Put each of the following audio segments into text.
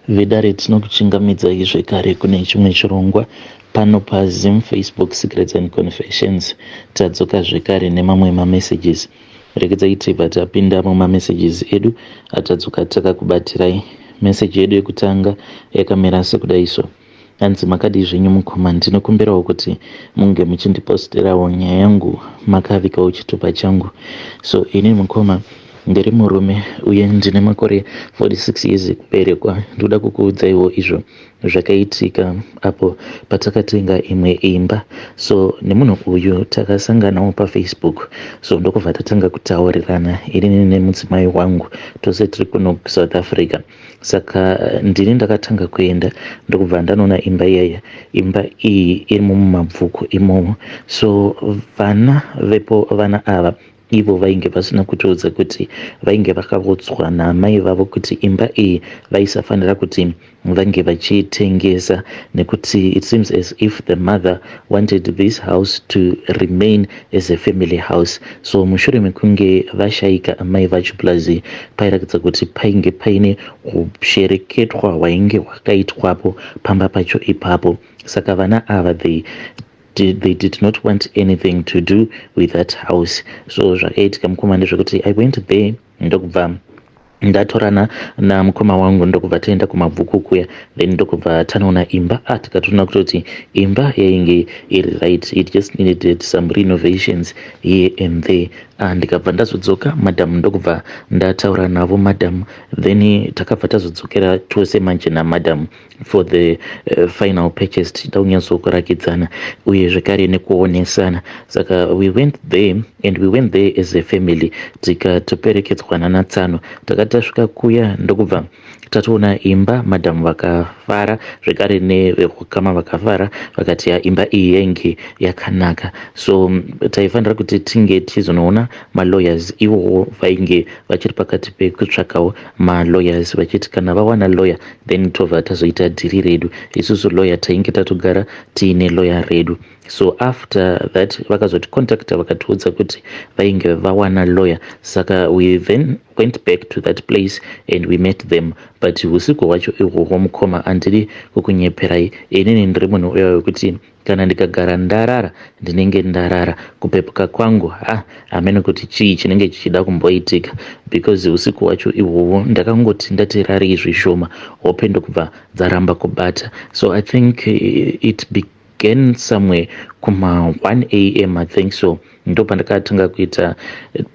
Vedare tinokuchingamidza zvekare kune chimwe chirongwa pano paZim Facebook Secrets and Confessions. Tadzoka zvekare nemamwe mamessages. Regedzai tibva tapinda mumamessages edu atadzoka takakubatirai. Message yedu yekutanga yakamira sekudaiso. Hanzi makadi zvenyu mukoma, ndinokumbirawo kuti munge muchindiposterawo nyaya yangu makavikawo chitupa changu. So ini mukoma ndiri murume uye ndine makore 46 years kuberekwa. Ndoda kukuudzaiwo izvo zvakaitika apo patakatenga imwe imba. So nemunhu uyu takasanganawo pafacebook, so ndokubva tatanga kutaurirana ini nemudzimai wangu, tose tiri kuno kuSouth Africa. Saka ndini ndakatanga kuenda ndokubva ndanoona imba iyaya. Imba iyi iri mumabvuku imomo. So vana ava ivo vainge vasina kutiudza kuti vainge vakaudzwa namai vavo kuti imba iyi vaisafanira kuti vange vachiitengesa, nekuti it seems as if the mother wanted this house to remain as a family house. So mushure mekunge vashaika amai vacho plus pairatidza kuti painge paine kushereketwa hwainge hwakaitwapo pamba pacho ipapo. Saka vana ava they did not want anything to do with that house. So zvakaitika mukoma ndezvekuti I went there ndokubva ndatorana namukoma wangu ndokubva taenda kumabvuku kuya, then ndokubva tanoona imba tikatoona kutoti imba yainge iri right, it just needed some renovations here and there. Ndikabva ndazodzoka madam ndokubva ndataura navo madam, then takabva tazodzokera tose manje namadam for the final purchase, tichida kunyatsokuratidzana uye zvekare nekuonesana. Saka we went there and we went there as a family, tikatoperekedzwana natsano. Tasvika kuya ndokubva tatoona imba, madam vakafara zvekare nevekukama vakafara, vakati imba iyi yainge yakanaka. So taifanira kuti tinge tichizonoona malawyers ivowo vainge vachiri pakati pekutsvakawo malawyers, vachiti kana vawana lawyer then tobva tazoita dhiri redu. Isusu lawyer tainge tatogara tiine lawyer redu. So after that vakazoticontacta vakatiudza kuti vainge vawana lawyer. Saka we then went back to that place and we met them. But usiku hwacho ihwohwo mukoma, handidi kukunyeperai, inini ndiri munhu uya wekuti kana ndikagara ndarara ndinenge ndarara. Kupepuka kwangu hamene kuti chii chinenge chichida kumboitika, because usiku hwacho ihwohwo ndakangoti ndati rari zvishoma hope ndokubva dzaramba kubata. So I think it began somewhere kuma 1 AM I think so. Ndo pandakatanga kuita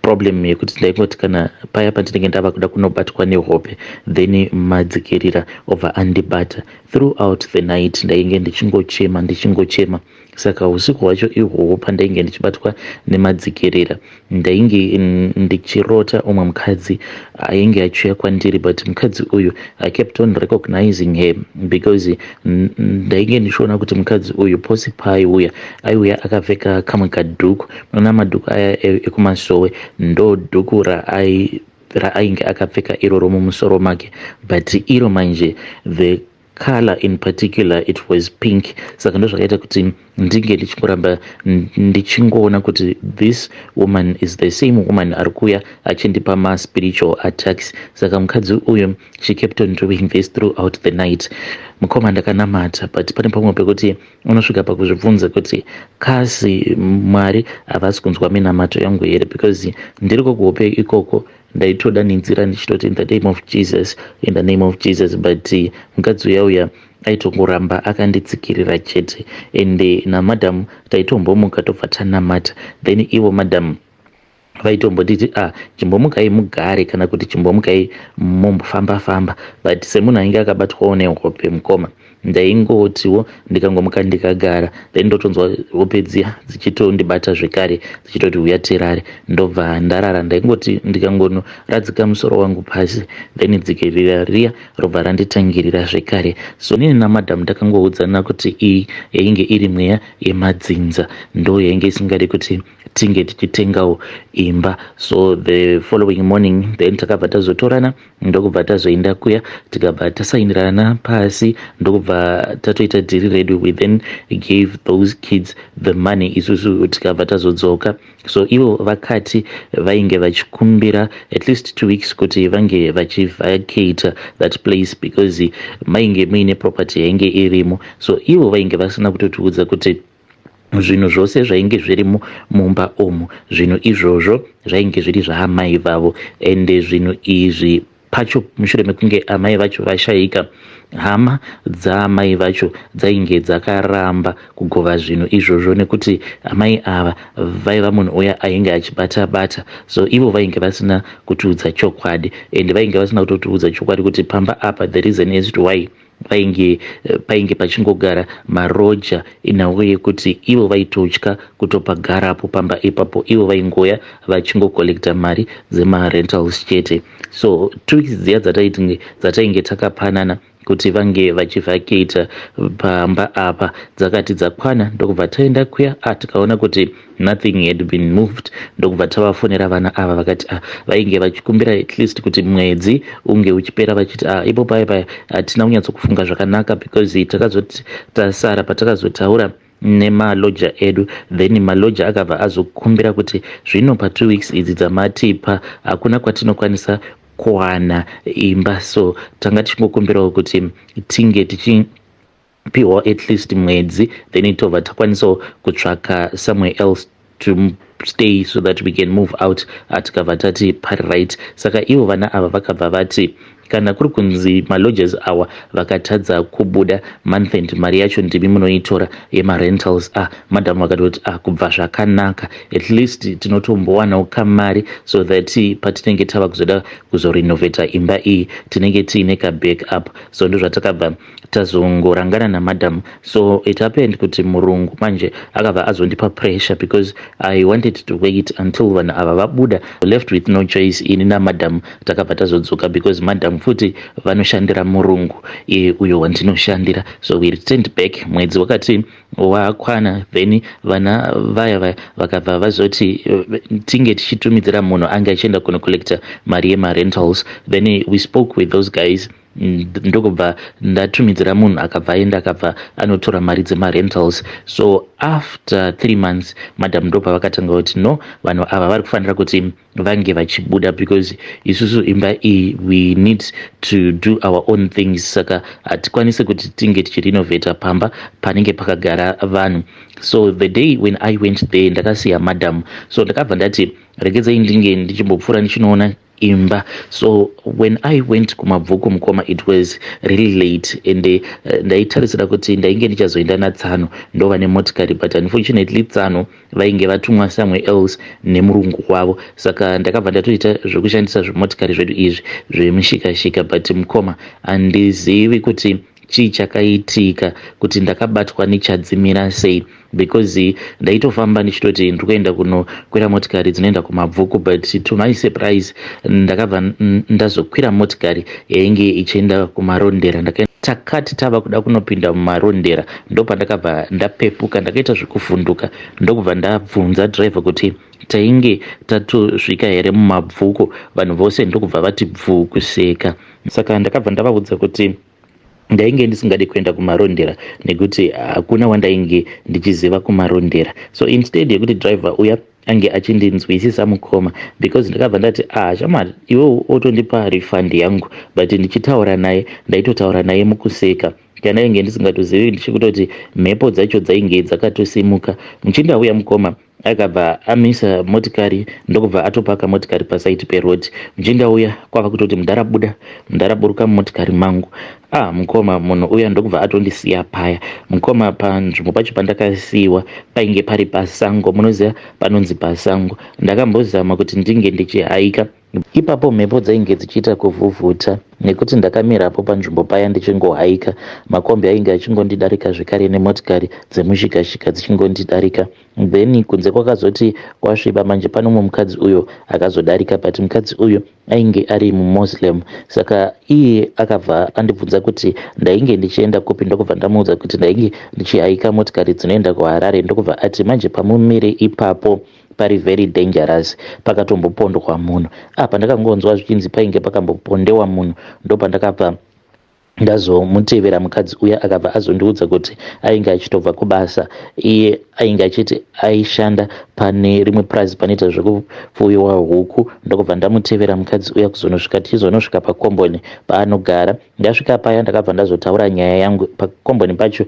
problem yekuti ndaingoti kana paya pandinenge ndava kuda kunobatwa nehope then madzikirira obva andibata. Throughout the night ndainge ndichingochema. Saka usiku hwacho ihwohwo pandainge ndichibatwa nemadzikirira ndainge ndichirota umwe mukadzi ainge achiuya kwandiri, but mukadzi uyu I kept on recognizing him because ndainge ndichiona kuti mukadzi uyu posi paaiuya akapfeka kamwe kadhuku, nona madhuku aya ekumasowe ndo dhuku raainge akapfeka iroro mumusoro make, but iro manje the color in particular it was pink. Saka ndo zvakaita kuti ndinge ndichingoramba ndichingoona kuti this woman is the same woman ari kuya achindipa ma-spiritual attacks. Saka mukadzi uyu she kept on doing this throughout the night. Mukoma ndakanamata, but pane pamwe pekuti unosvika pakuzvibvunza kuti kasi Mwari havasi kunzwa minamato yangu here, because ndiriko kuhope ikoko ndaitoda ninzira ndichitoti in the name of Jesus, in the name of Jesus, but mukadzi uyauya aitongoramba akanditsikirira chete. And namadam taitombomuka tobva tanamata, then ivo madam vaitomboditi chimbomukai mugare kana kuti chimbomukai mumbofamba, but semunhu ainge akabatwawo nehope mukoma ndaingotiwo ndikangomuka ndikagara, then ndotonzwa hope dziya dzichitondibata zvekare dzichitoti uya tirare, ndobva ndarara. Ndaingoti ndikangonoradzika musoro wangu pasi then dzikirira riya robva randitangirira zvekare. So nini namadam takangoudzana kuti iyi yainge iri mweya yemadzinza, ndo yainge isingadi kuti tinge tichitengawo imba. So the following morning then takabva tazotorana ndokubva tazoenda kuya tikabva tasainirana pasi ndokubva takabva tatoita dhiri redu, we then gave those kids the money isusu tikabva tazodzoka. So ivo vakati vainge vachikumbira at least 2 weeks kuti vange vachivacate that place because mainge muine property yainge irimo. So ivo vainge vasina kutotiudza kuti zvinhu zvose zvainge zviri mumba omo, zvinhu izvozvo zvainge zviri zvaamai vavo. Ende zvinhu izvi pacho mushure mekunge amai vacho vashayika, hama dzaamai vacho dzainge dzakaramba kugova zvinhu izvozvo nekuti amai ava vaiva munhu uya ainge achibata-bata. So ivo vainge vasina kutiudza chokwadi, ende vainge vasina kutotiudza chokwadi kuti pamba apa the reason as to why painge pachingogara maroja in a way yekuti ivo vaitotya kutopagarapo pamba ipapo, ivo vaingoya vachingokolekta mari dzemarentals chete. So 2 weeks dziya dzatainge takapanana kuti vange vachivhakata pamba apa dzakati dzakwana, ndokubva taenda kuya tikaona kuti nothing had been moved, ndokubva tavafonera vana ava vakati vainge vachikumbira at least kuti mwedzi unge uchipera vachiti ipo paya hatina kunyatsokufunga zvakanaka because takazoti tasara patakazotaura nemaloja edu, then maloja akabva azokumbira kuti zvino pa2 weeks idzi dzamatipa hakuna kwatinokwanisa kuwana imba. So tanga tichingokumbirawo kuti tinge tichipiwa at least mwedzi, then tobva takwanisawo kutsvaka somewhere else to stay so that we can move out. Tikabva tati pari right. Saka ivo vana ava vakabva vati kana kuri kunzi malodges awa vakatadza kubuda month end mari yacho ndimi munoitora yemarentals, madhamu vakatoti kubva zvakanaka, at least tinotombowanawo kamari so that patinenge tava kuzoda kuzorenovata imba iyi tinenge tiine kabackup. So ndo zvatakabva tazongorangana namadhamu. So it happened kuti murungu manje akabva azondipa pressure because I wanted to wait until vanhu ava vabuda. Left with no choice, ini namadhamu takabva tazodzoka because madhamu futi vanoshandira murungu uyo wandinoshandira. So we returned back, mwedzi wakati wakwana, then vana vaya vakabva vazoti tinge tichitumidzira munhu anga achienda kunocollecta mari yemarentals. Then we spoke with those guys, ndokubva ndatumidzira munhu akabva anotora mari dzemarentals. So after 3 months madhamu ndobva vakatanga kuti no, vanhu ava vari kufanira kuti vange vachibuda because isusu imba iyi we need to do our own things. Saka hatikwanisi kuti tinge tichirenovata pamba panenge pakagara vanhu. So the day when I went there ndakasiya madhamu, so ndakabva ndati regedzai ndinge ndichimbopfuura ndichinoona imba. So when I went kumabvuku mukoma it was really late, and ndaitarisira kuti ndainge ndichazoenda naTsano ndova nemotikari, but unfortunately Tsano vainge vatumwa somewhere else nemurungu wavo. Saka ndakabva ndatoita zvekushandisa zvimotikari zvedu izvi zvemushikashika, but mukoma handizivi kuti chii chakaitika kuti ndakabatwa nechadzimira sei, because ndaitofamba ndichitoti ndikuenda kunokwira motikari dzinoenda kumabvuku, but to my surprise ndakabva ndazokwira motikari yainge ichienda kumarondera. Takati tava kuda kunopinda mumarondera ndopandakabva ndapepuka, ndakaita zvekuvhunduka, ndokubva ndabvunza driver kuti tainge tatosvika here mumabvuku, vanhu vose ndokubva vati bvu kuseka. Saka ndakabva ndavaudza kuti ndainge ndisingadi kuenda kumarondera nekuti hakuna wandainge ndichiziva kumarondera. So instead yekuti driver uya ange achindinzwisisa mukoma, because ndakabva ndati shamari iwe otondipa refund yangu, but ndichitaura naye ndaitotaura naye mukuseka. Kana inge ndisingatozivi ndichikutoti mhepo dzacho dzainge dzakatosimuka. Muchindauya mukoma akabva amisa motikari ndokubva atopaka motikari pasaiti peroad. Muchindauya kwava kutoti mundaraburuka mumotikari mangu. Mukoma munhu uya ndokubva atondisiya paya. Mukoma panzvimbo pacho pandakasiyiwa painge pari pasango, munoziva panonzi pasango. Ndakambozama kuti ndinge ndichihaika, ipapo mhepo dzainge dzichiita kuvhuvhuta nekuti ndakamirapo panzvimbo paya ndichingohaika. Makombi ainge achingondidarika zvekare nemotikari dzemushikashika dzichingondidarika. Then kunze kwakazoti kwasviba manje pano mukadzi uyo akazodarika, but mukadzi uyo ainge ari muMuslim. Saka iye akabva andibvunza kuti ndainge ndichienda kupi, ndokubva ndamuudza kuti ndainge ndichihaika motikari dzinoenda kuHarare. Ndokubva ati manje pamumire ipapo pari very dangerous, pakatombopondwa munhu. Pandakangonzwa zvichinzi painge pakambopondewa munhu ndopandakabva ndazomutevera mukadzi uya akabva azondiudza kuti ainge achitobva kubasa, iye ainge achiti aishanda pane rimwe purazi panoita zvekufuyiwa huku. Ndokubva ndamutevera mukadzi uya kuzonosvika tichizonosvika pakomboni paanogara. Ndasvika paya ndakabva ndazotaura nyaya yangu. Pakomboni pacho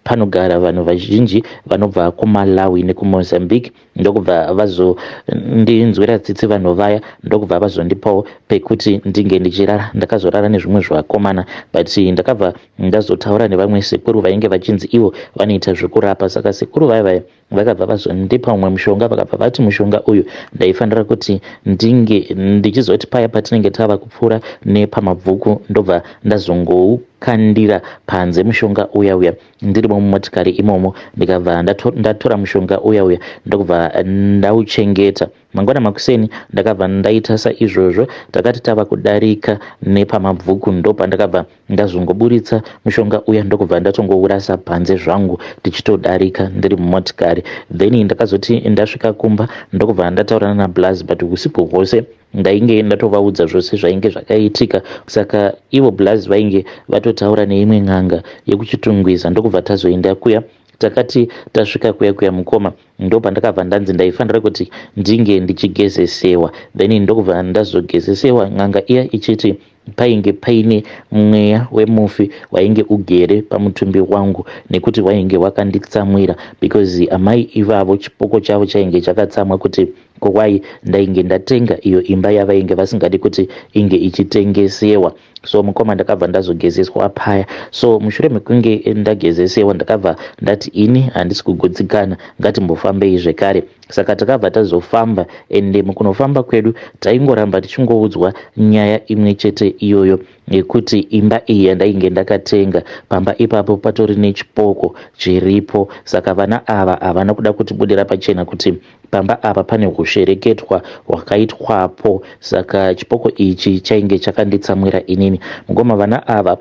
panogara vanhu vazhinji vanobva kuMalawi nekumozambique. Ndokubva vazondinzwira tsitsi vanhu vaya, ndokubva vazondipawo pekuti ndinge ndichirara. Ndakazorara nezvimwe zvakomana, but ndakabva ndazotaura nevamwe sekuru vainge vachinzi ivo vanoita zvekurapa. Saka sekuru vaya vakabva vazondipa umwe mushonga, vakabva vati mushonga uyu ndaifanira kuti ndinge ndichizoti paya patinenge tava kupfuura nepamabvuku ndobva ndazongoukandira panze mushonga uya ndirimo mumotikari imomo. Ndikabva ndatora mushonga uya ndokubva ndauchengeta. Mangwana makuseni ndakabva ndaita saizvozvo. Takati tava kudarika nepamabvuku ndopa ndakabva ndazongoburitsa mushonga uya ndokubva ndatongourasa panze zvangu tichitodarika ndiri mumotikari. Then ndakazoti ndasvika kumba ndokubva ndataurana naBlazi, but usiku hwose ndainge ndatovaudza zvose zvainge zvakaitika. Saka ivo Blazi vainge vatotaura neimwe n'anga yekuchitungwiza. Ndokubva tazoenda kuya. Takati tasvika kuya mukoma ndopa ndakabva ndanzi ndaifanira kuti ndinge ndichigezesewa. Then ndokubva ndazogezesewa, n'anga iya ichiti painge paine mweya wemufi wainge ugere pamutumbi wangu nekuti wainge wakanditsamwira, because amai ivavo chipoko chavo chainge chakatsamwa kuti kowai ndainge ndatenga iyo imba yavainge vasingadi kuti inge ichitengesewa. So mukoma ndakabva ndazogezeswa paya. So mushure mekunge ndagezesewa ndakabva ndati ini handisi kugutsikana, ngatimbofambei zvekare. Saka takabva tazofamba, ende mukunofamba kwedu taingoramba tichingoudzwa nyaya imwe chete iyoyo yekuti imba iyi yandainge ndakatenga, pamba ipapo patori nechipoko chiripo. Saka vana ava havana kuda kutibudira pachena kuti pamba apa pane hushereketwa hwakaitwapo. Saka chipoko ichi chainge chakanditsamwira inini. Mugoma vana ava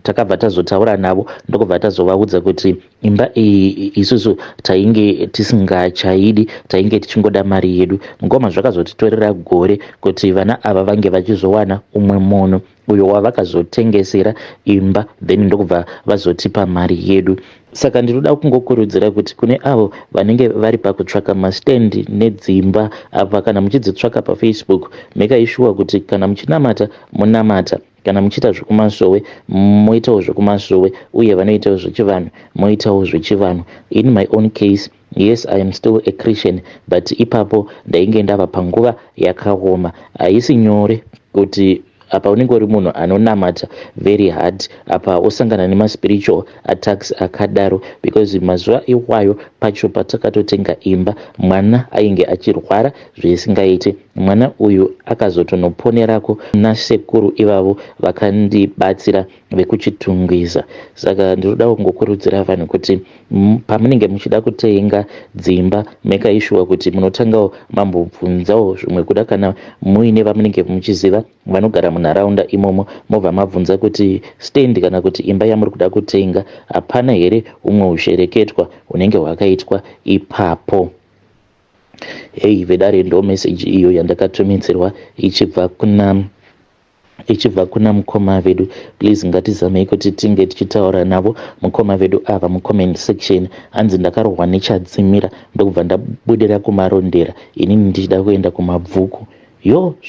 takabva tazotaura navo ndokubva tazovaudza kuti imba iyi isusu tainge tisingachaidi, tainge tichingoda mari yedu. Mugoma zvakazotitorera gore kuti vana ava vange vachizowana umwe munhu uyo wavakazotengesera imba, then ndokubva vazotipa mari yedu. Saka ndinoda kungokurudzira kuti kune avo vanenge vari pakutsvaka mastendi nedzimba apa, kana muchidzitsvaka paFacebook, make sure kuti kana muchinamata munamata, kana muchiita zvekumasvowe moitawo zvekumasvowe, uye vanoitawo zvechivanhu moitawo zvechivanhu. In my own case, yes, I am still a Christian, but ipapo ndainge ndava panguva yakaoma. Haisi nyore kuti apa unenge uri munhu anonamata very hard apa osangana nemaspiritual attacks akadaro, because mazuva iwayo pacho patakatotenga imba mwana ainge achirwara zvisingaite. Mwana uyu akazotonoponerako nasekuru ivavo vakandibatsira vekuchitungwiza. Saka ndinoda kungokurudzira vanhu kuti pamunenge muchida kutenga dzimba, make sure kuti munotangawo mambobvunzawo zvimwe, kuda kana muine vamunenge muchiziva vanogara munharaunda imomo, mobva mabvunza kuti stand kana kuti imba yamuri kuda kutenga hapana here umwe ushereketwa hunenge hwakaitwa ipapo. Hei vedare, ndo meseji iyo yandakatumidzirwa ichibva kuna mukoma vedu. Please ngatizamei kuti tinge tichitaura navo mukoma vedu ava mucomment section. Hanzi ndakarohwa nechadzimira ndokubva ndabudira kumarondera, inini ndichida kuenda kumabvuku.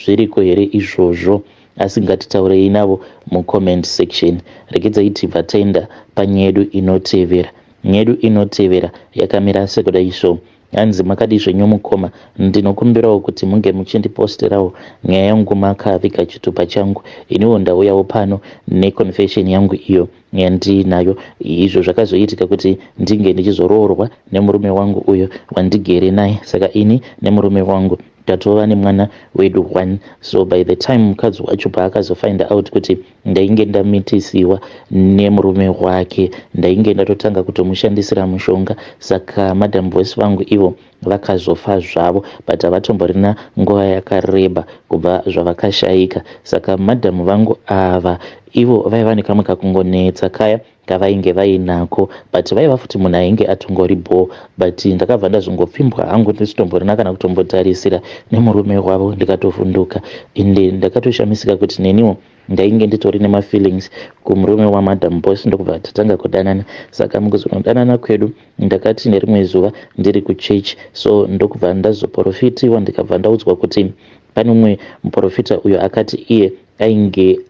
Zviriko here izvozvo? Asi ngatitaurei navo mucomment section. Regedzai tibva taenda panyedu inotevera. Nyedu inotevera yakamira sekudai so. Hanzi makadi zvenyu mukoma, ndinokumbirawo kuti munge muchindiposterawo nyaya yangu makaviga chitupa changu. Iniwo ndauyawo pano neconfession yangu iyo yandinayo. Izvo zvakazoitika kuti ndinge ndichizoroorwa nemurume wangu uyo wandigere naye. Saka ini nemurume wangu tatova nemwana wedu 1. So by the time mukadzi wacho paakazofind out kuti ndainge ndamitisiwa nemurume wake, ndainge ndatotanga kutomushandisira mushonga, saka madam voice vangu ivo vakazofa zvavo, but havatomborina nguva yakareba kubva zvavakashayika. Saka madam vangu ava ivo vaiva nekamwe kakungonetsa kaya kavainge vainako, but vaiva futi munhu ainge atongori bho, but ndakabva ndazongopfimbwa hangu ndisitomborina kana kutombotarisira nemurume wavo ndikatovhunduka, ende ndakatoshamisika kuti neniwo ndainge nditori nemafeelings kumurume wamadam Boss ndokubva tatanga kudanana. Saka mukuzongodanana kwedu ndakati nerimwe zuva ndiri kuchechi, so ndokubva ndazoprofitiwa ndikabva ndaudzwa kuti pane umwe muprofita uyo akati iye ainge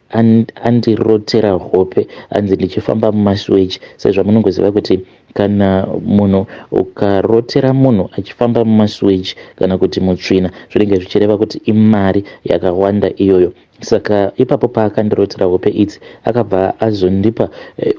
andirotera hope anzi ndichifamba mumasweji. Sezvo munongoziva kuti kana munhu ukarotera munhu achifamba mumasweji kana kuti mutsvina zvinenge zvichireva kuti imari yakawanda iyoyo. Saka ipapo paakandirotera hope idzi akabva azondipa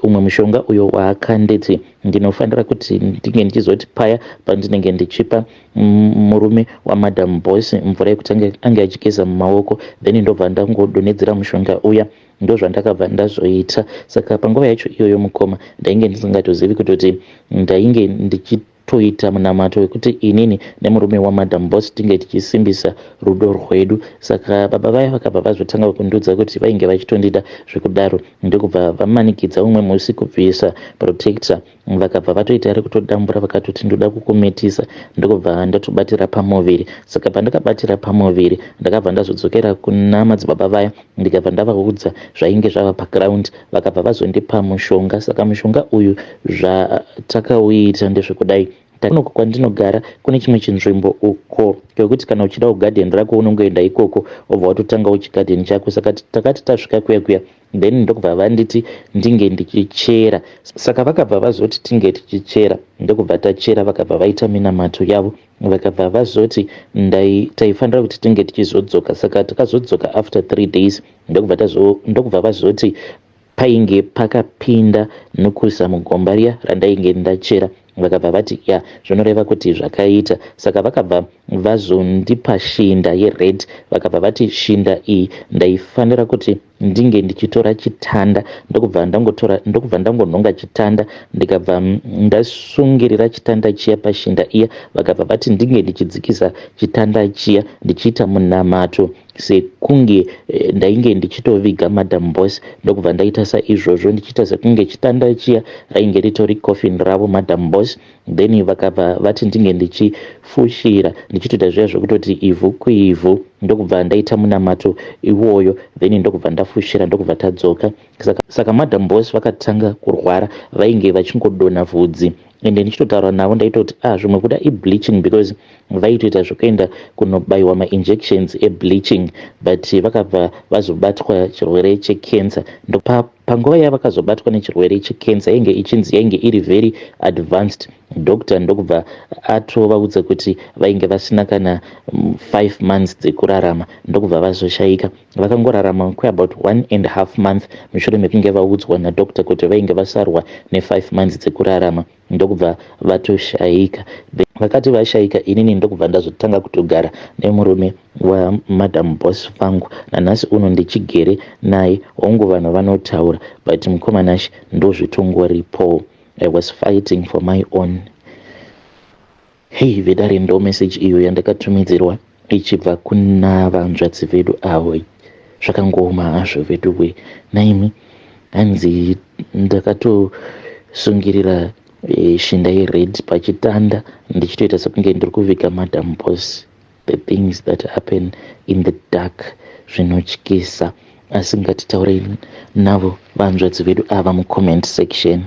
umwe mushonga uyo waakanditi ndinofanira kuti ndinge ndichizoti paya pandinenge ndichipa murume wamadam Boss mvura yekuti ange achigeza mumaoko, then ndobva ndangodonhedzera mushonga uya, ndozvandakabva ndazoita. Saka panguva yacho iyoyo mukoma ndainge ndisingatozivi kutoti ndainge ndichitoita munamato wekuti inini nemurume wamadam Boss tinge tichisimbisa rudo rwedu. Saka baba vaya vakabva vazotanga kundiudza kuti vainge vachitondida zvekudaro, ndokubva vamanikidza umwe musi kubvisa protector, vakabva vatoita ari kutodambura vakatoti ndoda kukumetisa, ndokubva ndatobatira pamuviri. Saka pandakabatira pamuviri ndakabva ndazodzokera kuna madzibaba vaya ndikabva ndavaudza zvainge zvava paground, vakabva vazondipa mushonga. Saka mushonga uyu zvatakauita ndezvekudai, takunoko kwandinogara kune chimwe chinzvimbo uko kwekuti kana uchida kugadheni rako unongoenda ikoko obva watotanga uchigadheni chako. Saka takati tasvika kuya then ndokubva vanditi ndinge ndichichera. Saka vakabva vazoti tinge tichichera, ndokubva tachera. Vakabva vaita minamato yavo, vakabva vazoti taifanira kuti tinge tichizodzoka. Saka takazodzoka after 3 days, ndokubva vazoti painge pakapinda nukuisa mugomba riya randainge ndachera. Vakabva vati ya zvinoreva kuti zvakaita. Saka vakabva vazondipa shinda yered, vakabva vati shinda iyi ndaifanira kuti ndinge ndichitora chitanda, ndokubva ndangonhonga chitanda ndikabva ndasungirira chitanda chiya pashinda iya. Vakabva vati ndinge ndichidzikisa chitanda chiya ndichiita munamato sekunge ndainge ndichitoviga madam Boss. Ndokubva ndaita saizvozvo ndichiita sekunge chitanda chiya rainge ritori coffin ravo madam Boss. Then vakabva vati ndinge ndichifushira ndichitoita zviya zvokutoti ivhu kuivhu, ndokubva ndaita munamato iwoyo, then ndokubva ndafushira ndokubva tadzoka. Saka madam Boss vakatanga kurwara, vainge vachingodonha vhudzi, ende ndichitotaura navo ndaitoti zvimwe kuda ibleaching because vaitoita zvokuenda kunobayiwa mainjections ebleaching, but vakabva vazobatwa chirwere checancer. Panguva yavakazobatwa nechirwere checancer yainge iri very advanced. Doctor ndokubva atovaudza kuti vainge vasina kana 5 months dzekurarama, ndokubva vazoshayika. Vakangorarama kweabout 1.5 month mushure mekunge vaudzwa nadoctor kuti vainge vasarwa ne5 months dzekurarama, ndokubva vatoshayika. Vakati vashayika, inini ndokubva ndazotanga kutogara nemurume wamadam Boss vangu. Nanhasi uno ndichigere naye, hongu vanhu vanotaura, but mukomanashi ndozvitongoripo. I was fighting for my own. Hey vedare, ndo message iyo yandakatumidzirwa ichibva kuna vanzvadzi vedu avo. Zvakangoma hazvo vedu we. Naimi hanzi ndakatosungirira shinda yered pachitanda ndichitoita sekunge ndiri kuviga madam Boss. The things that happen in the dark zvinotyisa. Asi ngatitaurei navo vanzvadzi vedu ava mucomment section.